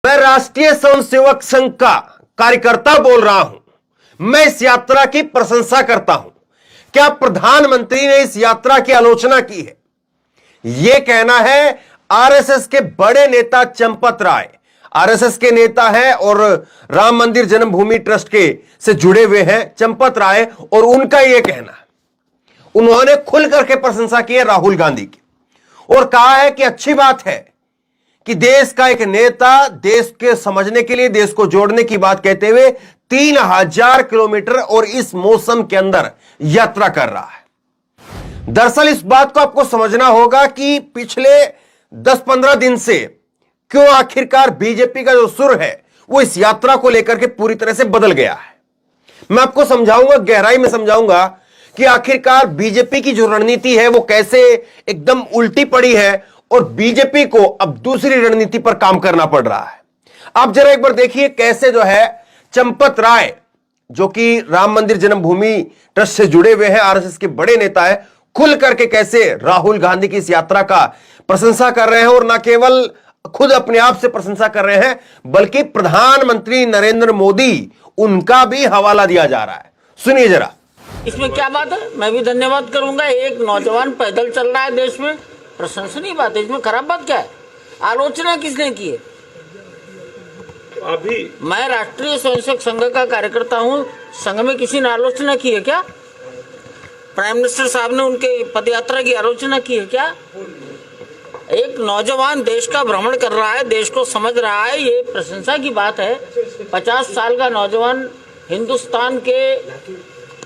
मैं राष्ट्रीय स्वयंसेवक संघ का कार्यकर्ता बोल रहा हूं। मैं इस यात्रा की प्रशंसा करता हूं। क्या प्रधानमंत्री ने इस यात्रा की आलोचना की है? यह कहना है आरएसएस के बड़े नेता चंपत राय, आरएसएस के नेता है और राम मंदिर जन्मभूमि ट्रस्ट के से जुड़े हुए हैं चंपत राय, और उनका यह कहना है, उन्होंने खुल करके प्रशंसा की है राहुल गांधी की और कहा है कि अच्छी बात है कि देश का एक नेता देश के समझने के लिए, देश को जोड़ने की बात कहते हुए 3000 किलोमीटर और इस मौसम के अंदर यात्रा कर रहा है। दरअसल इस बात को आपको समझना होगा कि पिछले 10-15 दिन से क्यों आखिरकार बीजेपी का जो सुर है वो इस यात्रा को लेकर के पूरी तरह से बदल गया है। मैं आपको समझाऊंगा, गहराई में समझाऊंगा कि आखिरकार बीजेपी की जो रणनीति है वो कैसे एकदम उल्टी पड़ी है और बीजेपी को अब दूसरी रणनीति पर काम करना पड़ रहा है। आप जरा एक बार देखिए कैसे जो है चंपत राय, जो कि राम मंदिर जन्मभूमि ट्रस्ट से जुड़े हुए हैं, आरएसएस के बड़े नेता है, खुल करके कैसे राहुल गांधी की इस यात्रा का प्रशंसा कर रहे हैं और न केवल खुद अपने आप से प्रशंसा कर रहे हैं बल्कि प्रधानमंत्री नरेंद्र मोदी उनका भी हवाला दिया जा रहा है। सुनिए जरा। इसमें क्या बात है? मैं भी धन्यवाद करूंगा। एक नौजवान पैदल चल रहा है देश में, प्रशंसनीय बात है। इसमें खराब बात क्या है? आलोचना किसने की है? अभी मैं राष्ट्रीय स्वयंसेवक संघ का कार्यकर्ता हूं। संघ में किसी ने आलोचना की है क्या? प्राइम मिनिस्टर साहब ने उनके पदयात्रा की आलोचना की है क्या? एक नौजवान देश का भ्रमण कर रहा है, देश को समझ रहा है, ये प्रशंसा की बात है। 50 साल का नौजवान हिंदुस्तान के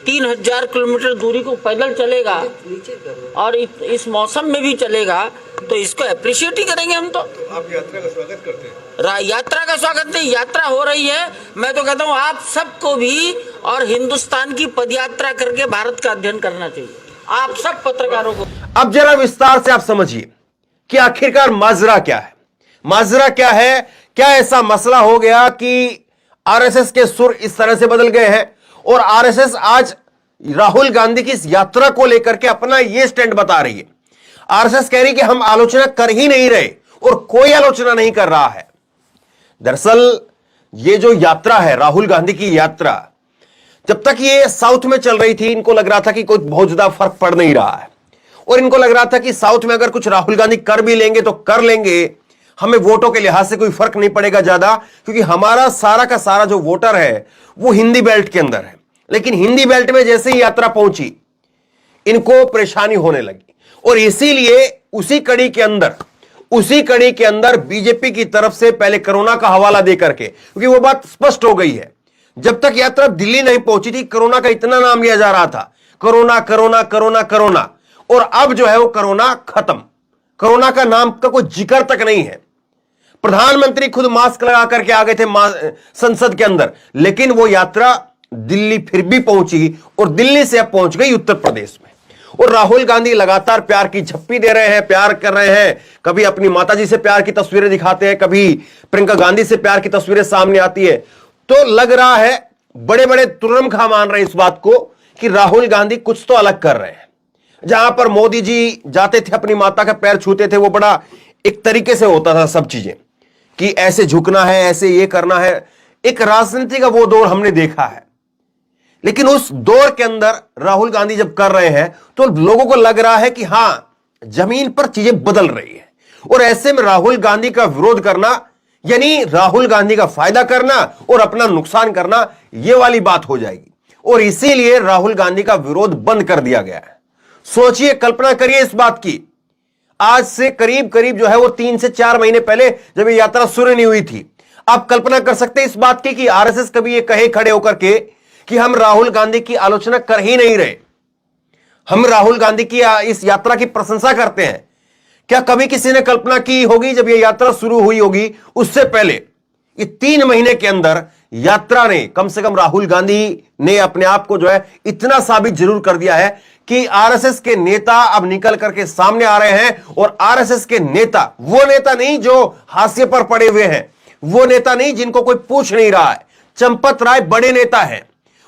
3000 किलोमीटर दूरी को पैदल चलेगा और इस मौसम में भी चलेगा, तो इसको अप्रिशिएट ही करेंगे हम। तो आप यात्रा का स्वागत करते हैं? यात्रा का स्वागत नहीं, यात्रा हो रही है। मैं तो कहता हूँ आप सबको भी और हिंदुस्तान की पदयात्रा करके भारत का अध्ययन करना चाहिए, आप सब पत्रकारों को। अब जरा विस्तार से आप समझिए कि आखिरकार माजरा क्या है। माजरा क्या है? क्या ऐसा मसला हो गया कि आरएसएस के सुर इस तरह से बदल गए हैं और आरएसएस आज राहुल गांधी की इस यात्रा को लेकर के अपना यह स्टैंड बता रही है। आरएसएस कह रही कि हम आलोचना कर ही नहीं रहे और कोई आलोचना नहीं कर रहा है। दरअसल ये जो यात्रा है राहुल गांधी की यात्रा, जब तक ये साउथ में चल रही थी इनको लग रहा था कि कोई बहुत ज्यादा फर्क पड़ नहीं रहा है और इनको लग रहा था कि साउथ में अगर कुछ राहुल गांधी कर भी लेंगे तो कर लेंगे, हमें वोटों के लिहाज से कोई फर्क नहीं पड़ेगा ज्यादा, क्योंकि हमारा सारा का सारा जो वोटर है वो हिंदी बेल्ट के अंदर है। लेकिन हिंदी बेल्ट में जैसे ही यात्रा पहुंची इनको परेशानी होने लगी और इसीलिए उसी कड़ी के अंदर बीजेपी की तरफ से पहले कोरोना का हवाला दे करके, क्योंकि वो बात स्पष्ट हो गई है, जब तक यात्रा दिल्ली नहीं पहुंची थी कोरोना का इतना नाम लिया जा रहा था, कोरोना कोरोना कोरोना कोरोना, और अब जो है वो कोरोना खत्म, कोरोना का नाम का कोई जिक्र तक नहीं है। प्रधानमंत्री खुद मास्क लगा करके आ गए थे संसद के अंदर, लेकिन वो यात्रा दिल्ली फिर भी पहुंची और दिल्ली से अब पहुंच गई उत्तर प्रदेश में। और राहुल गांधी लगातार प्यार की झप्पी दे रहे हैं, प्यार कर रहे हैं, कभी अपनी माताजी से प्यार की तस्वीरें दिखाते हैं, कभी प्रियंका गांधी से प्यार की तस्वीरें सामने आती है। तो लग रहा है बड़े बड़े तुरम खा मान रहे हैं इस बात को कि राहुल गांधी कुछ तो अलग कर रहे हैं। जहां पर मोदी जी जाते थे अपनी माता का पैर छूते थे, वो बड़ा एक तरीके से होता था सब चीजें कि ऐसे झुकना है, ऐसे ये करना है, एक राजनीति का वो दौर हमने देखा है। लेकिन उस दौर के अंदर राहुल गांधी जब कर रहे हैं तो लोगों को लग रहा है कि हां जमीन पर चीजें बदल रही है और ऐसे में राहुल गांधी का विरोध करना यानी राहुल गांधी का फायदा करना और अपना नुकसान करना, यह वाली बात हो जाएगी और इसीलिए राहुल गांधी का विरोध बंद कर दिया गया है। सोचिए, कल्पना करिए इस बात की, आज से करीब करीब जो है वो 3 से 4 महीने पहले जब ये यात्रा शुरू नहीं हुई थी, आप कल्पना कर सकते हैं इस बात की कि आरएसएस कभी ये कहे खड़े होकर के कि हम राहुल गांधी की आलोचना कर ही नहीं रहे, हम राहुल गांधी की इस यात्रा की प्रशंसा करते हैं। क्या कभी किसी ने कल्पना की होगी जब यह यात्रा शुरू हुई होगी उससे पहले? ये 3 महीने के अंदर यात्रा ने कम से कम राहुल गांधी ने अपने आप को जो है इतना साबित जरूर कर दिया है कि आरएसएस के नेता अब निकल करके सामने आ रहे हैं और आरएसएस के नेता वो नेता नहीं जो हाशिए पर पड़े हुए हैं, वो नेता नहीं जिनको कोई पूछ नहीं रहा है। चंपत राय बड़े नेता हैं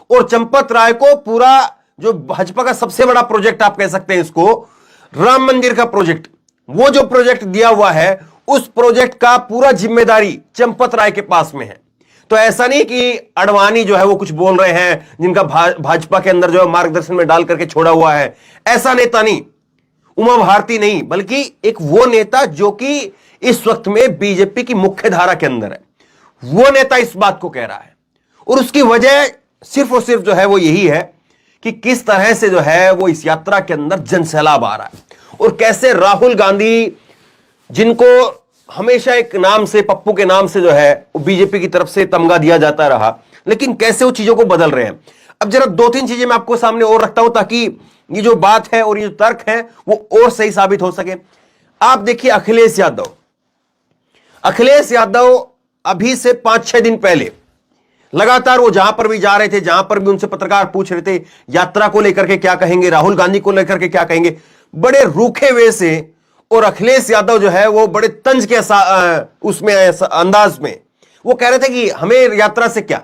और चंपत राय को पूरा जो भाजपा का सबसे बड़ा प्रोजेक्ट आप कह सकते हैं इसको, राम मंदिर का प्रोजेक्ट, वो जो प्रोजेक्ट दिया हुआ है उस प्रोजेक्ट का पूरा जिम्मेदारी चंपत राय के पास में है। तो ऐसा नहीं कि अडवाणी जो है वो कुछ बोल रहे हैं जिनका भाजपा के अंदर जो है मार्गदर्शन में डाल करके छोड़ा हुआ है, ऐसा नेता नहीं, उमा भारती नहीं, बल्कि एक वो नेता जो कि इस वक्त में बीजेपी की मुख्य धारा के अंदर है, वो नेता इस बात को कह रहा है। और उसकी वजह सिर्फ और सिर्फ जो है वो यही है कि किस तरह से जो है वो इस यात्रा के अंदर जनसैलाब आ रहा है और कैसे राहुल गांधी, जिनको हमेशा एक नाम से, पप्पू के नाम से जो है बीजेपी की तरफ से तमगा दिया जाता रहा, लेकिन कैसे वो चीजों को बदल रहे हैं। अब जरा दो तीन चीजें मैं आपको सामने और रखता हूं ताकि ये जो बात है और ये जो तर्क है वो और सही साबित हो सके। आप देखिए अखिलेश यादव अभी से 5-6 दिन पहले लगातार वो जहां पर भी जा रहे थे, जहां पर भी उनसे पत्रकार पूछ रहे थे यात्रा को लेकर के क्या कहेंगे, राहुल गांधी को लेकर के क्या कहेंगे, बड़े रूखे वे से, और अखिलेश यादव जो है वो बड़े तंज के उसमें अंदाज में वो कह रहे थे कि हमें यात्रा से क्या,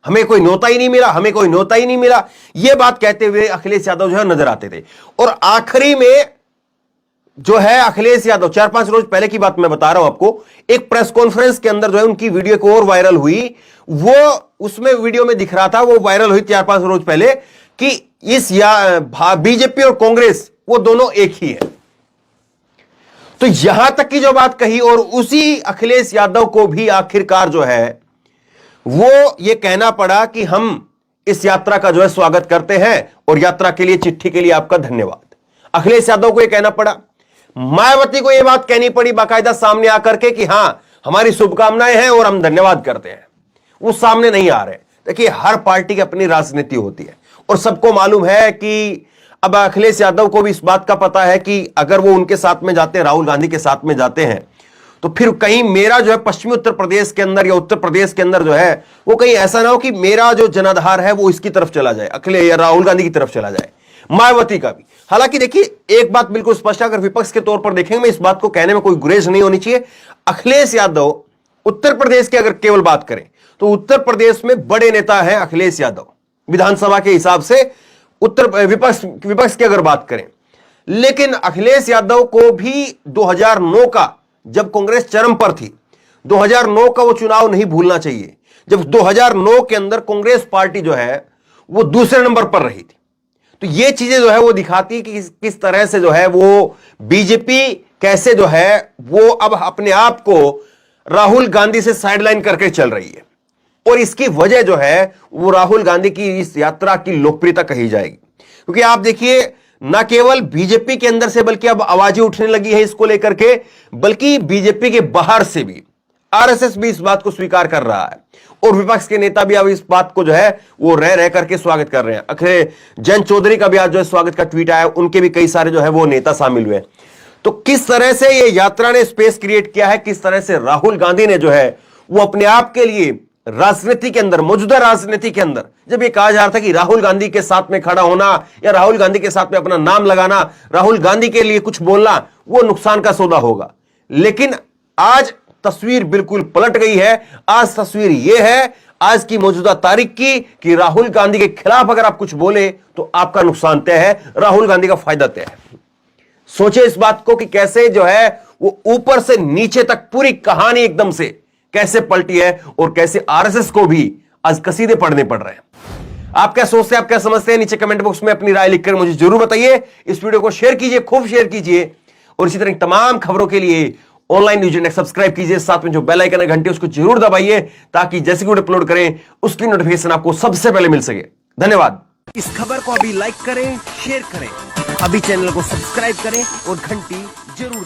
हमें कोई न्योता ही नहीं मिला, हमें कोई न्योता ही नहीं मिला। यह बात कहते हुए अखिलेश यादव जो है नजर आते थे। और आखिरी में जो है अखिलेश यादव, 4-5 रोज पहले की बात मैं बता रहा हूं आपको, एक प्रेस कॉन्फ्रेंस के अंदर जो है उनकी वीडियो को और वायरल हुई, वो उसमें वीडियो में दिख रहा था, वो वायरल हुई 4-5 रोज पहले, कि इस बीजेपी और कांग्रेस वो दोनों एक ही है। तो यहां तक की जो बात कही, और उसी अखिलेश यादव को भी आखिरकार जो है वो ये कहना पड़ा कि हम इस यात्रा का जो है स्वागत करते हैं और यात्रा के लिए, चिट्ठी के लिए आपका धन्यवाद। अखिलेश यादव को ये कहना पड़ा। मायावती को यह बात कहनी पड़ी बाकायदा सामने आकर के कि हां हमारी शुभकामनाएं हैं और हम धन्यवाद करते हैं। वो सामने नहीं आ रहे। देखिए हर पार्टी की अपनी राजनीति होती है और सबको मालूम है कि अब अखिलेश यादव को भी इस बात का पता है कि अगर वो उनके साथ में जाते हैं, राहुल गांधी के साथ में जाते हैं, तो फिर कहीं मेरा जो है पश्चिमी उत्तर प्रदेश के अंदर या उत्तर प्रदेश के अंदर जो है वो कहीं ऐसा ना हो कि मेरा जो जनाधार है वो इसकी तरफ चला जाए, अखिलेश या राहुल गांधी की तरफ चला जाए, मायावती का भी। हालांकि देखिए एक बात बिल्कुल स्पष्ट है, अगर विपक्ष के तौर पर देखेंगे, मैं इस बात को कहने में कोई गुरेज नहीं होनी चाहिए, अखिलेश यादव उत्तर प्रदेश की अगर केवल बात करें तो उत्तर प्रदेश में बड़े नेता हैं अखिलेश यादव, विधानसभा के हिसाब से उत्तर विपक्ष की अगर बात करें। लेकिन अखिलेश यादव को भी 2009 का, जब कांग्रेस चरम पर थी, 2009 का वो चुनाव नहीं भूलना चाहिए, जब 2009 के अंदर कांग्रेस पार्टी जो है वो दूसरे नंबर पर रही थी। तो ये चीजें जो है वो दिखाती कि किस तरह से जो है वो बीजेपी कैसे जो है वो अब अपने आप को राहुल गांधी से साइडलाइन करके चल रही है। और इसकी वजह जो है वो राहुल गांधी की इस यात्रा की लोकप्रियता कही जाएगी। क्योंकि आप देखिए न केवल बीजेपी के अंदर से बल्कि अब आवाजें उठने लगी है इसको लेकर के, बल्कि बीजेपी के बाहर से भी आरएसएस भी इस बात को स्वीकार कर रहा है और विपक्ष के नेता भी अब इस बात को जो है वो रह करके स्वागत कर रहे हैं। अखिलेश जैन चौधरी का भी आज जो है स्वागत का ट्वीट आया, उनके भी कई सारे जो है वो नेता शामिल हुए। तो किस तरह से ये यात्रा ने स्पेस क्रिएट किया है, किस तरह से राहुल गांधी ने जो है वो अपने आप के लिए राजनीति के अंदर, मौजूदा राजनीति के अंदर, जब ये कहा जा रहा था कि राहुल गांधी के साथ में खड़ा होना या राहुल गांधी के साथ में अपना नाम लगाना, राहुल गांधी के लिए कुछ बोलना, वो नुकसान का सौदा होगा। लेकिन आज तस्वीर बिल्कुल पलट गई है। आज तस्वीर यह है आज की मौजूदा तारीख की कि राहुल गांधी के खिलाफ अगर आप कुछ बोले तो आपका नुकसान तय है, राहुल गांधी का फायदा तय है। सोचे इस बात को कि कैसे जो है वो ऊपर से नीचे तक पूरी कहानी एकदम से कैसे पलटी है और कैसे आरएसएस को भी आज कसीदे पढ़ने पड़ रहे हैं। आप क्या सोचते हैं, आप क्या समझते हैं, नीचे कमेंट बॉक्स में अपनी राय लिखकर मुझे जरूर बताइए। इस वीडियो को शेयर कीजिए, खूब शेयर कीजिए और इसी तरह तमाम खबरों के लिए ऑनलाइन न्यूज इंडेक्स सब्सक्राइब कीजिए। साथ में जो बेल आइकन है घंटे उसको जरूर दबाइए ताकि जैसे वीडियो अपलोड करें उसकी नोटिफिकेशन आपको सबसे पहले मिल सके। धन्यवाद। इस खबर को अभी लाइक करें, शेयर करें, अभी चैनल को सब्सक्राइब करें और घंटी जरूर